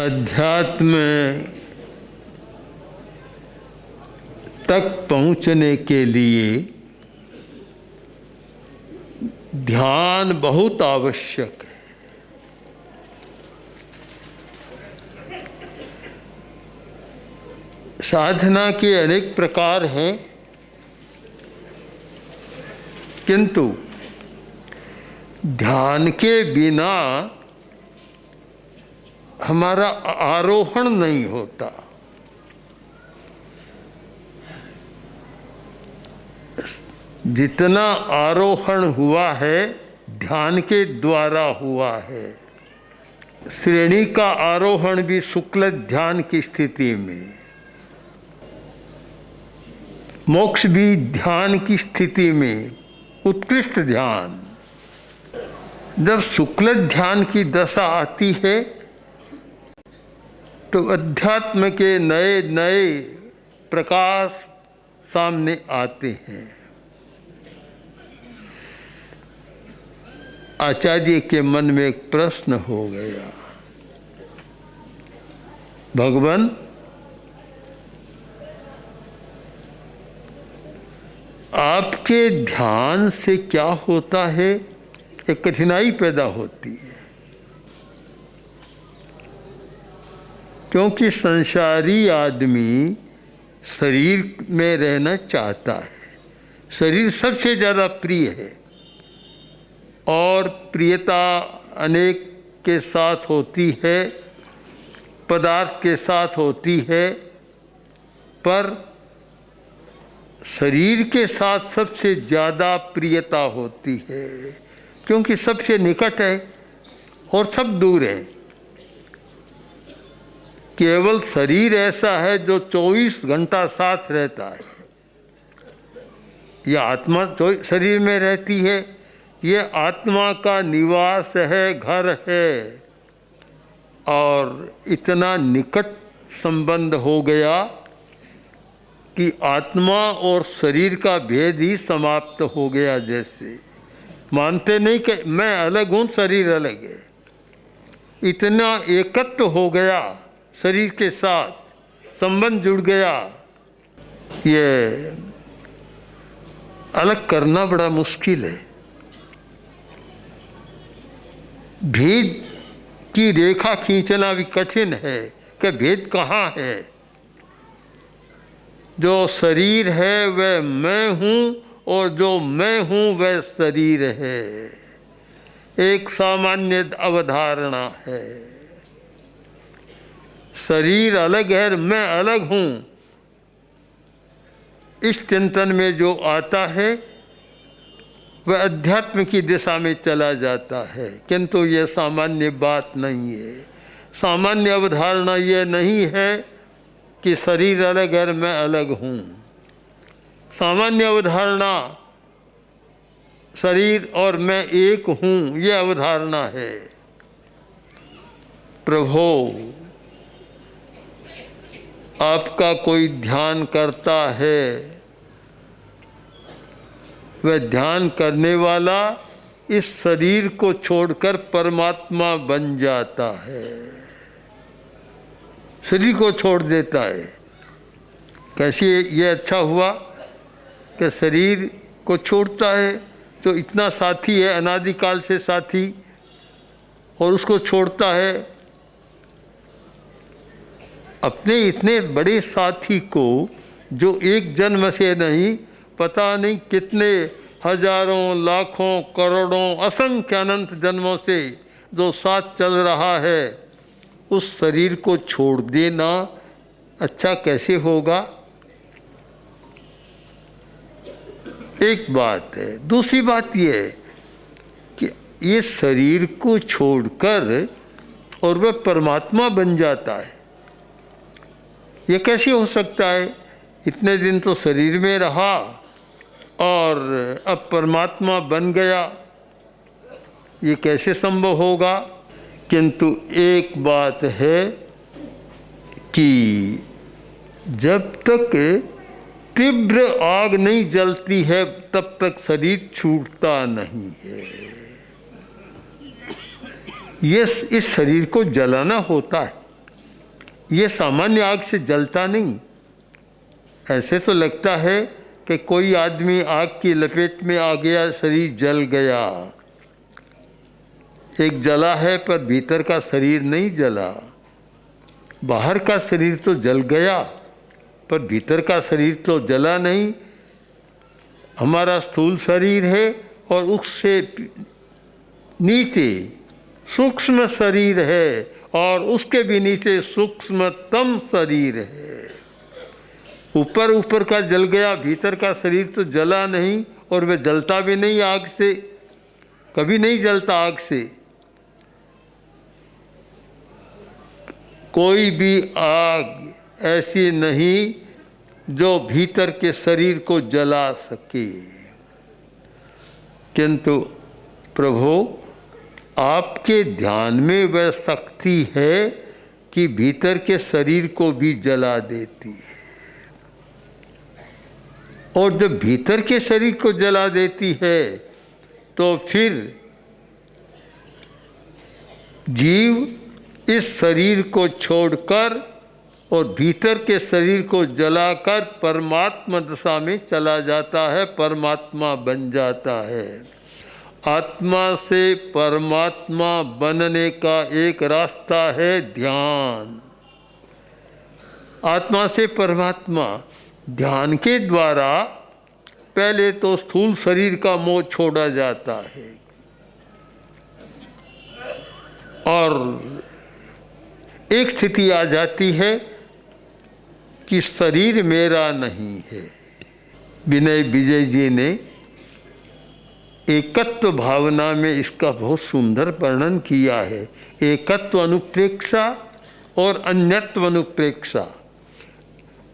अध्यात्म तक पहुँचने के लिए ध्यान बहुत आवश्यक है। साधना के अनेक प्रकार हैं, किंतु ध्यान के बिना हमारा आरोहण नहीं होता। जितना आरोहण हुआ है ध्यान के द्वारा हुआ है। श्रेणी का आरोहण भी शुक्ल ध्यान की स्थिति में, मोक्ष भी ध्यान की स्थिति में, उत्कृष्ट ध्यान। जब शुक्ल ध्यान की दशा आती है तो अध्यात्म के नए नए प्रकाश सामने आते हैं। आचार्य के मन में एक प्रश्न हो गया, भगवान आपके ध्यान से क्या होता है? एक कठिनाई पैदा होती है, क्योंकि संसारी आदमी शरीर में रहना चाहता है। शरीर सबसे ज़्यादा प्रिय है और प्रियता अनेक के साथ होती है, पदार्थ के साथ होती है, पर शरीर के साथ सबसे ज़्यादा प्रियता होती है, क्योंकि सबसे निकट है और सब दूर है। केवल शरीर ऐसा है जो 24 घंटा साथ रहता है। यह आत्मा तो शरीर में रहती है, यह आत्मा का निवास है, घर है, और इतना निकट संबंध हो गया कि आत्मा और शरीर का भेद ही समाप्त हो गया। जैसे मानते नहीं कि मैं अलग हूँ, शरीर अलग है, इतना एकत्व हो गया, शरीर के साथ संबंध जुड़ गया। ये अलग करना बड़ा मुश्किल है। भेद की रेखा खींचना भी कठिन है कि भेद कहाँ है। जो शरीर है वह मैं हूँ और जो मैं हूँ वह शरीर है। एक सामान्य अवधारणा है। शरीर अलग है, मैं अलग हूँ, इस चिंतन में जो आता है वह अध्यात्म की दिशा में चला जाता है, किंतु यह सामान्य बात नहीं है। सामान्य अवधारणा यह नहीं है कि शरीर अलग है, मैं अलग हूँ। सामान्य अवधारणा शरीर और मैं एक हूँ, यह अवधारणा है। प्रभु आपका कोई ध्यान करता है, वह ध्यान करने वाला इस शरीर को छोड़कर परमात्मा बन जाता है, शरीर को छोड़ देता है। कैसे ये अच्छा हुआ कि शरीर को छोड़ता है, तो इतना साथी है, अनादिकाल से साथी, और उसको छोड़ता है। अपने इतने बड़े साथी को जो एक जन्म से नहीं, पता नहीं कितने हजारों लाखों करोड़ों असंख्य अनंत जन्मों से जो साथ चल रहा है, उस शरीर को छोड़ देना अच्छा कैसे होगा? एक बात है। दूसरी बात यह है कि ये शरीर को छोड़कर और वह परमात्मा बन जाता है, ये कैसे हो सकता है? इतने दिन तो शरीर में रहा और अब परमात्मा बन गया, ये कैसे संभव होगा? किंतु एक बात है कि जब तक तीव्र आग नहीं जलती है तब तक शरीर छूटता नहीं है। इस शरीर को जलाना होता है। ये सामान्य आग से जलता नहीं। ऐसे तो लगता है कि कोई आदमी आग की लपेट में आ गया, शरीर जल गया। एक जला है पर भीतर का शरीर नहीं जला। बाहर का शरीर तो जल गया पर भीतर का शरीर तो जला नहीं। हमारा स्थूल शरीर है और उससे नीचे सूक्ष्म शरीर है और उसके भी नीचे सूक्ष्मतम शरीर है। ऊपर ऊपर का जल गया, भीतर का शरीर तो जला नहीं और वह जलता भी नहीं आग से, कभी नहीं जलता आग से। कोई भी आग ऐसी नहीं जो भीतर के शरीर को जला सके। किंतु प्रभु आपके ध्यान में वह शक्ति है कि भीतर के शरीर को भी जला देती है। और जब भीतर के शरीर को जला देती है तो फिर जीव इस शरीर को छोड़कर और भीतर के शरीर को जलाकर परमात्मा दशा में चला जाता है, परमात्मा बन जाता है। आत्मा से परमात्मा बनने का एक रास्ता है ध्यान। आत्मा से परमात्मा ध्यान के द्वारा पहले तो स्थूल शरीर का मोह छोड़ा जाता है और एक स्थिति आ जाती है कि शरीर मेरा नहीं है। विनय विजय जी ने एकत्व भावना में इसका बहुत सुंदर वर्णन किया है। एकत्व अनुप्रेक्षा और अन्यत्व अनुप्रेक्षा।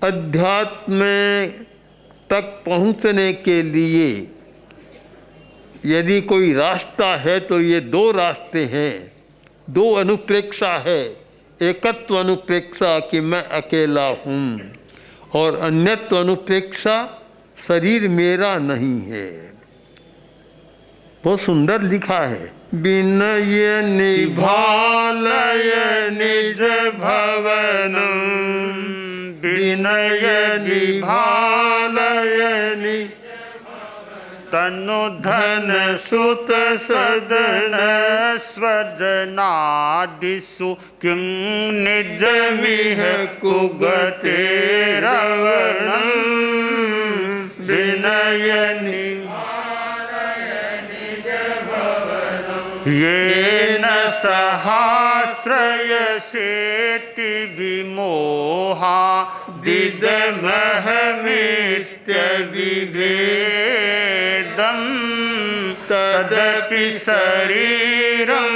अध्यात्म तक पहुंचने के लिए यदि कोई रास्ता है तो ये दो रास्ते हैं, दो अनुप्रेक्षा है। एकत्व अनुप्रेक्षा कि मैं अकेला हूँ और अन्यत्व अनुप्रेक्षा शरीर मेरा नहीं है। बहुत सुंदर लिखा है। विनय निभालय निज भवन, विनय निभालय निज तनु धन सुत सदन स्वजनादिषु किं निजमिह कुगते रवणं विनय येन सहाश्रयसेति विमोहा दिदमहमित्यविभेदं तदपि शरीरं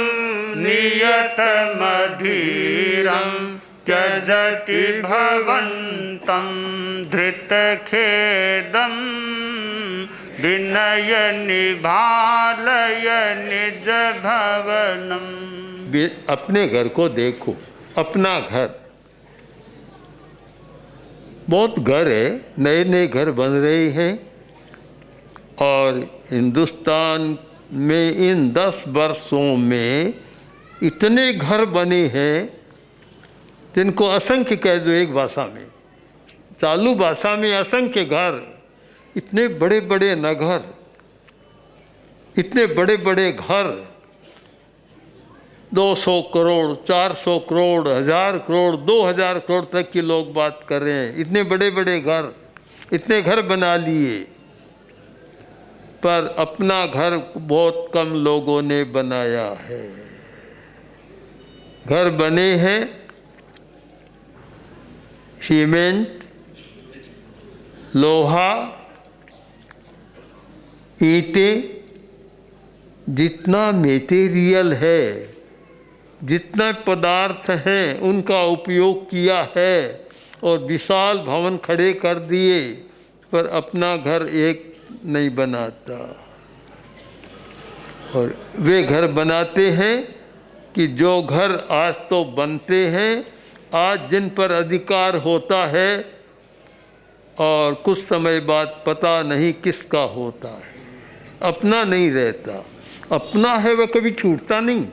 नियतमधीरं त्यजति भवन्तं धृतखेदं विनय निभालय निज भवनम। अपने घर को देखो, अपना घर। बहुत घर है, नए नए घर बन रहे हैं और हिंदुस्तान में इन 10 वर्षों में इतने घर बने हैं जिनको असंख्य कह दो एक भाषा में। चालू भाषा में असंख्य घर, इतने बड़े बड़े नगर, इतने बड़े बड़े घर, 200 करोड़, 400 करोड़, 1000 करोड़, 2000 करोड़ तक की लोग बात कर रहे हैं। इतने बड़े बड़े घर, इतने घर बना लिए, पर अपना घर बहुत कम लोगों ने बनाया है। घर बने हैं सीमेंट, लोहा, ईंटें, जितना मटेरियल है, जितना पदार्थ हैं उनका उपयोग किया है और विशाल भवन खड़े कर दिए, पर अपना घर एक नहीं बनाता। और वे घर बनाते हैं कि जो घर आज तो बनते हैं, आज जिन पर अधिकार होता है और कुछ समय बाद पता नहीं किसका होता है, अपना नहीं रहता। अपना है वह कभी छूटता नहीं,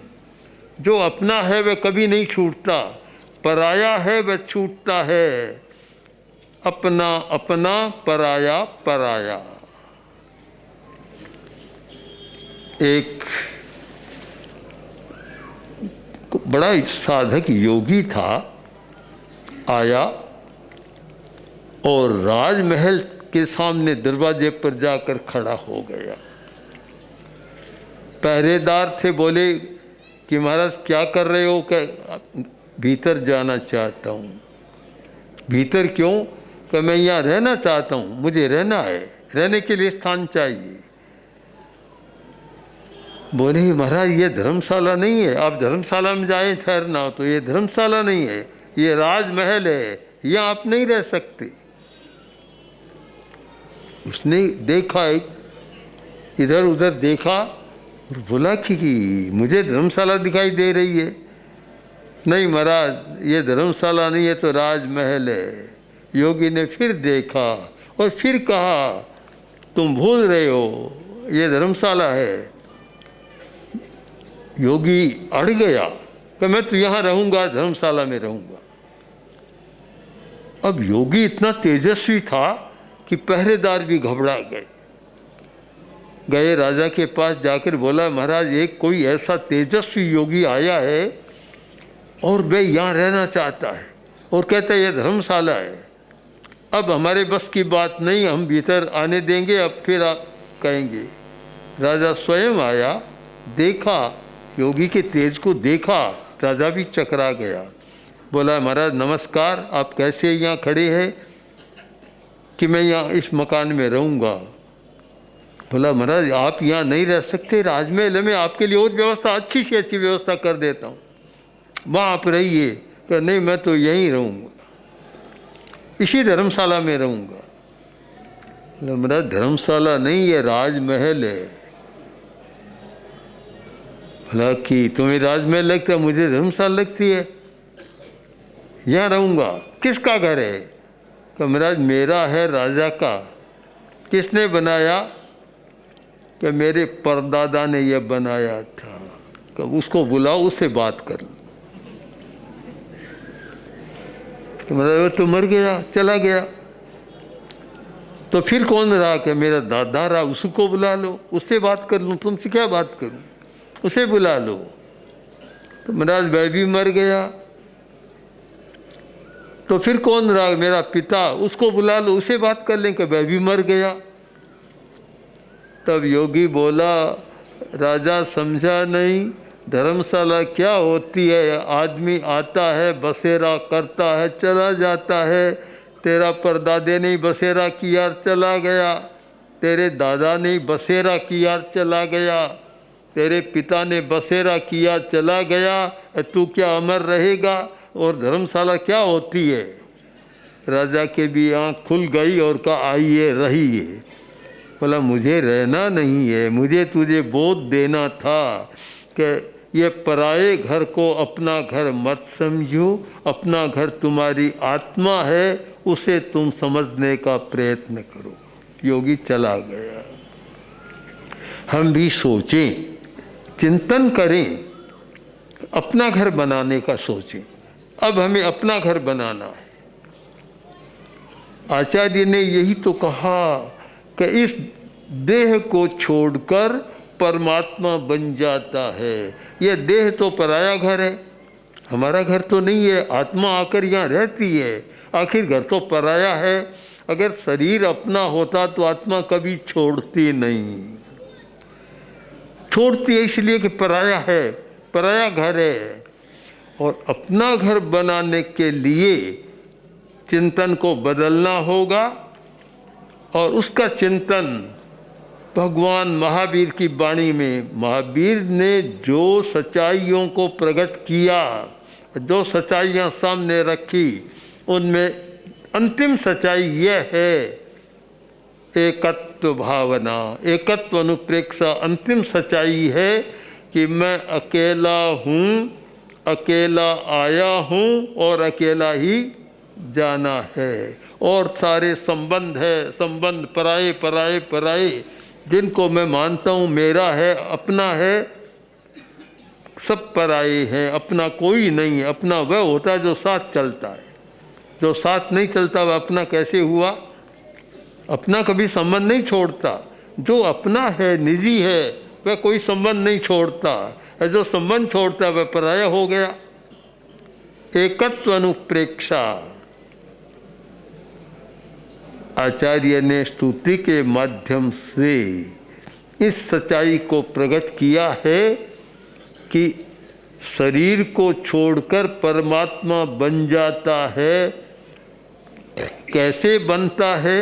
जो अपना है वह कभी नहीं छूटता। पराया है वह छूटता है, अपना अपना पराया पराया। एक बड़ा साधक योगी था, आया और राजमहल के सामने दरवाजे पर जाकर खड़ा हो गया। पहरेदार थे, बोले कि महाराज क्या कर रहे हो? कि भीतर जाना चाहता हूँ। भीतर क्यों? कि मैं यहाँ रहना चाहता हूँ, मुझे रहना है, रहने के लिए स्थान चाहिए। बोले महाराज ये धर्मशाला नहीं है, आप धर्मशाला में जाए ठहरना हो, तो ये धर्मशाला नहीं है, ये राजमहल है, यहाँ आप नहीं रह सकते। उसने देखा, इधर उधर देखा और बोला कि मुझे धर्मशाला दिखाई दे रही है। नहीं महाराज ये धर्मशाला नहीं है, तो राजमहल है। योगी ने फिर देखा और फिर कहा तुम भूल रहे हो, ये धर्मशाला है। योगी अड़ गया कि मैं तो यहाँ रहूँगा, धर्मशाला में रहूँगा। अब योगी इतना तेजस्वी था कि पहरेदार भी घबरा गए राजा के पास जाकर बोला महाराज एक कोई ऐसा तेजस्वी योगी आया है और वह यहाँ रहना चाहता है और कहता है ये धर्मशाला है। अब हमारे बस की बात नहीं, हम भीतर आने देंगे, अब फिर आप कहेंगे। राजा स्वयं आया, देखा, योगी के तेज को देखा, राजा भी चकरा गया। बोला महाराज नमस्कार, आप कैसे यहाँ खड़े हैं? कि मैं यहाँ इस मकान में रहूँगा। बोला महाराज आप यहाँ नहीं रह सकते, राजमहल में आपके लिए और व्यवस्था, अच्छी से अच्छी व्यवस्था कर देता हूँ, वहाँ आप रहिए। कि नहीं मैं तो यहीं रहूँगा, इसी धर्मशाला में रहूँगा। बोला महाराज धर्मशाला नहीं, ये राजमहल है। बोला कि तुम्हें राजमहल लगता है, मुझे धर्मशाला लगती है, यहाँ रहूँगा। किसका घर है? कि महाराज मेरा है, राजा का। किसने बनाया? कि मेरे परदादा ने यह बनाया था। कि उसको बुलाओ, उससे बात कर लो। तो महाराज वो तो मर गया, चला गया, तो फिर कौन रहा? कि मेरा दादा रहा, उसको बुला लो, उससे बात कर लूँ, तुमसे क्या बात करूँ, उसे बुला लो। तो महाराज वह भी मर गया, तो फिर कौन रहा? मेरा पिता, उसको बुला लो, उसे बात कर लें। कि वह भी मर गया। तब योगी बोला राजा समझा नहीं, धर्मशाला क्या होती है? आदमी आता है, बसेरा करता है, चला जाता है। तेरा परदादे ने बसेरा किया, चला गया। तेरे दादा ने बसेरा किया, चला गया। तेरे पिता ने बसेरा किया, चला गया। तू क्या अमर रहेगा? और धर्मशाला क्या होती है? राजा के भी आँख खुल गई और कहा आइए रहिए। बोला मुझे रहना नहीं है, मुझे तुझे बोध देना था कि ये पराये घर को अपना घर मत समझो, अपना घर तुम्हारी आत्मा है, उसे तुम समझने का प्रयत्न करो। योगी चला गया। हम भी सोचें, चिंतन करें, अपना घर बनाने का सोचें। अब हमें अपना घर बनाना है। आचार्य ने यही तो कहा कि इस देह को छोड़कर परमात्मा बन जाता है। यह देह तो पराया घर है, हमारा घर तो नहीं है। आत्मा आकर यहाँ रहती है, आखिर घर तो पराया है। अगर शरीर अपना होता तो आत्मा कभी छोड़ती नहीं। छोड़ती है इसलिए कि पराया है, पराया घर है। और अपना घर बनाने के लिए चिंतन को बदलना होगा। और उसका चिंतन भगवान महावीर की वाणी में, महावीर ने जो सच्चाइयों को प्रकट किया, जो सच्चाइयाँ सामने रखी, उनमें अंतिम सच्चाई यह है एकत्व भावना, एकत्व अनुप्रेक्षा। अंतिम सच्चाई है कि मैं अकेला हूँ, अकेला आया हूँ और अकेला ही जाना है। और सारे संबंध है, संबंध पराये पराये पराये, जिनको मैं मानता हूँ मेरा है, अपना है, सब पराये हैं, अपना कोई नहीं। अपना वह होता है जो साथ चलता है, जो साथ नहीं चलता वह अपना कैसे हुआ? अपना कभी संबंध नहीं छोड़ता। जो अपना है, निजी है, वह कोई संबंध नहीं छोड़ता, और जो संबंध छोड़ता वह पराया हो गया। एकत्व अनुप्रेक्षा। आचार्य ने स्तुति के माध्यम से इस सच्चाई को प्रकट किया है कि शरीर को छोड़कर परमात्मा बन जाता है। कैसे बनता है?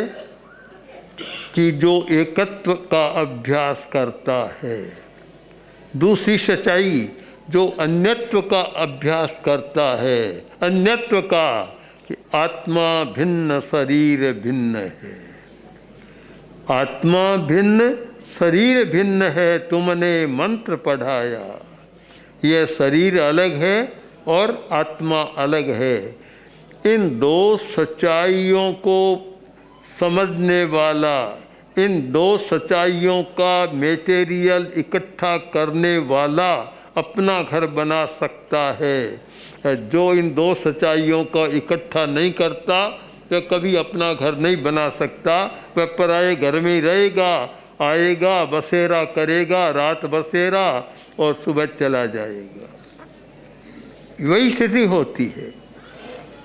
कि जो एकत्व का अभ्यास करता है। दूसरी सच्चाई, जो अन्यत्व का अभ्यास करता है। अन्यत्व का कि आत्मा भिन्न शरीर भिन्न है। आत्मा भिन्न शरीर भिन्न है, तुमने मंत्र पढ़ाया। यह शरीर अलग है और आत्मा अलग है। इन दो सच्चाइयों को समझने वाला, इन दो सच्चाइयों का मेटेरियल इकट्ठा करने वाला अपना घर बना सकता है। जो इन दो सच्चाइयों का इकट्ठा नहीं करता वह कभी अपना घर नहीं बना सकता। वह पराये घर में रहेगा, आएगा, बसेरा करेगा, रात बसेरा और सुबह चला जाएगा। वही स्थिति होती है।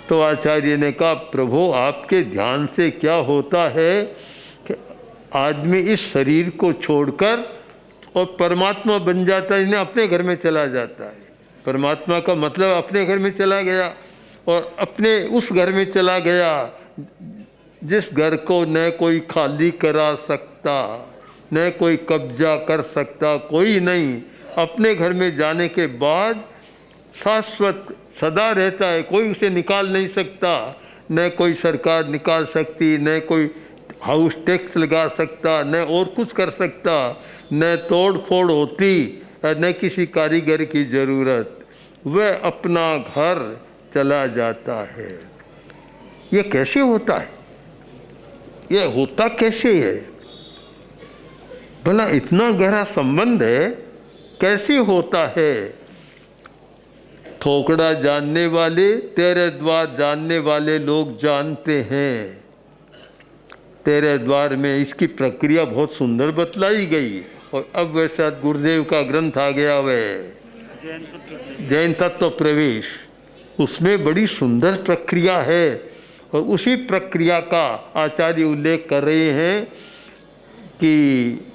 तो आचार्य ने कहा, प्रभु आपके ध्यान से क्या होता है कि आदमी इस शरीर को छोड़कर और परमात्मा बन जाता है, इन्हें अपने घर में चला जाता है। परमात्मा का मतलब अपने घर में चला गया, और अपने उस घर में चला गया जिस घर को न कोई खाली करा सकता, न कोई कब्जा कर सकता, कोई नहीं। अपने घर में जाने के बाद शाश्वत सदा रहता है, कोई उसे निकाल नहीं सकता। न कोई सरकार निकाल सकती, न कोई हाउस टैक्स लगा सकता, न और कुछ कर सकता, न तोड़ फोड़ होती, न किसी कारीगर की ज़रूरत। वह अपना घर चला जाता है। ये कैसे होता है? यह होता कैसे है भला? इतना गहरा संबंध है, कैसे होता है? ठोकड़ा जानने वाले, तेरे द्वार जानने वाले लोग जानते हैं। तेरे द्वार में इसकी प्रक्रिया बहुत सुंदर बतलाई गई। और अब वैसा गुरुदेव का ग्रंथ आ गया, वह जैन तत्व प्रवेश, उसमें बड़ी सुंदर प्रक्रिया है। और उसी प्रक्रिया का आचार्य उल्लेख कर रहे हैं कि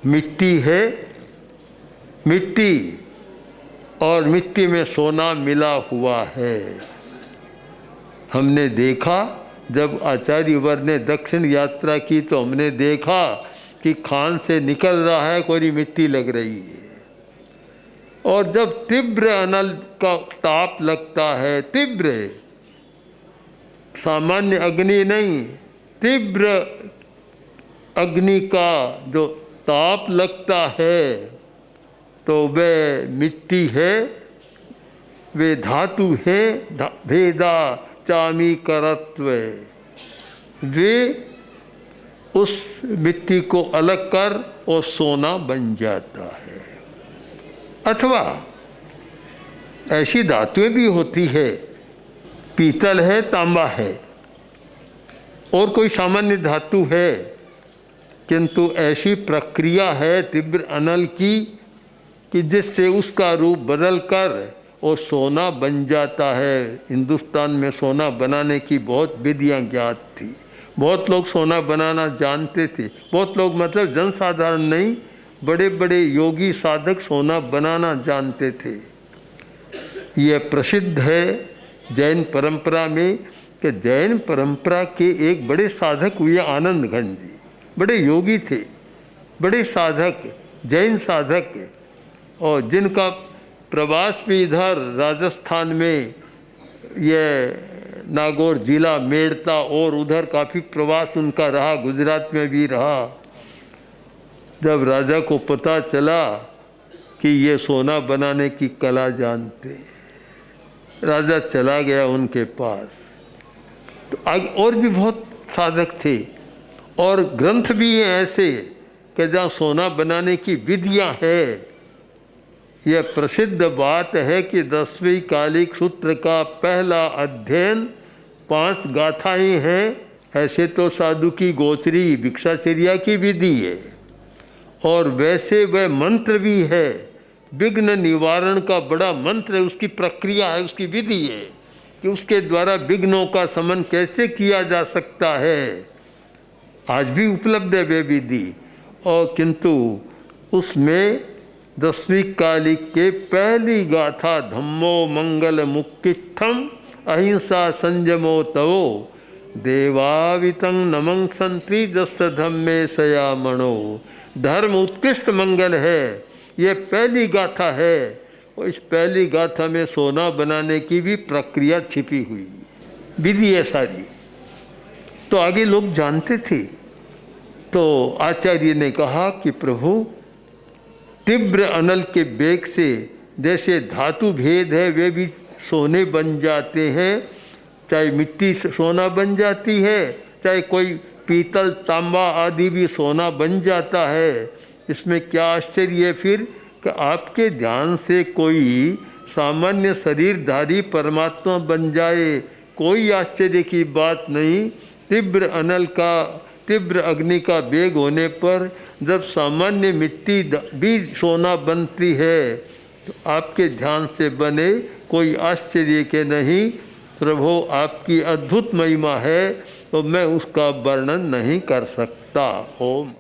मिट्टी है, मिट्टी और मिट्टी में सोना मिला हुआ है। हमने देखा, जब आचार्य वर ने दक्षिण यात्रा की तो हमने देखा कि खान से निकल रहा है, कोई मिट्टी लग रही है। और जब तीव्र अनल का ताप लगता है, तीव्र, सामान्य अग्नि नहीं, तीव्र अग्नि का जो ताप लगता है, तो वे मिट्टी है, वे धातु है। भेदा चामी करत्व, वे उस मिट्टी को अलग कर और सोना बन जाता है। अथवा ऐसी धातुएं भी होती है, पीतल है, तांबा है और कोई सामान्य धातु है, किंतु ऐसी प्रक्रिया है तीव्र अनल की कि जिससे उसका रूप बदल कर और सोना बन जाता है। हिंदुस्तान में सोना बनाने की बहुत विधियाँ ज्ञात थी, बहुत लोग सोना बनाना जानते थे। बहुत लोग मतलब जनसाधारण नहीं, बड़े बड़े योगी साधक सोना बनाना जानते थे। यह प्रसिद्ध है जैन परंपरा में कि जैन परंपरा के एक बड़े साधक हुए आनंद घन जी, बड़े योगी थे, बड़े साधक, जैन साधक, और जिनका प्रवास भी इधर राजस्थान में, यह नागौर जिला मेड़ता, और उधर काफ़ी प्रवास उनका रहा, गुजरात में भी रहा। जब राजा को पता चला कि ये सोना बनाने की कला जानते, राजा चला गया उनके पास। तो आगे और भी बहुत साधक थे, और ग्रंथ भी हैं ऐसे कि जहाँ सोना बनाने की विधियाँ है, यह प्रसिद्ध बात है कि 10वीं कालिक सूत्र का पहला अध्ययन 5 गाथाएं हैं। ऐसे तो साधु की गोचरी भिक्षाचर्या की विधि है और वैसे वह मंत्र भी है, विघ्न निवारण का बड़ा मंत्र है, उसकी प्रक्रिया है, उसकी विधि है कि उसके द्वारा विघ्नों का शमन कैसे किया जा सकता है। आज भी उपलब्ध है वह विधि। और किंतु उसमें 10वीं कालिक के पहली गाथा धम्मो मंगल मुक्तिष्ठम अहिंसा संयमो तवो देवावितं नमं संति जस धम्मे सयामणो। धर्म उत्कृष्ट मंगल है, यह पहली गाथा है और इस पहली गाथा में सोना बनाने की भी प्रक्रिया छिपी हुई विधि है सारी। तो आगे लोग जानते थे। तो आचार्य ने कहा कि प्रभु तीव्र अनल के वेग से जैसे धातु भेद है वे भी सोने बन जाते हैं, चाहे मिट्टी सोना बन जाती है, चाहे कोई पीतल तांबा आदि भी सोना बन जाता है। इसमें क्या आश्चर्य है फिर कि आपके ध्यान से कोई सामान्य शरीरधारी परमात्मा बन जाए, कोई आश्चर्य की बात नहीं। तीव्र अग्नि का वेग होने पर जब सामान्य मिट्टी भी सोना बनती है तो आपके ध्यान से बने, कोई आश्चर्य के नहीं। प्रभु आपकी अद्भुत महिमा है तो मैं उसका वर्णन नहीं कर सकता। ओम।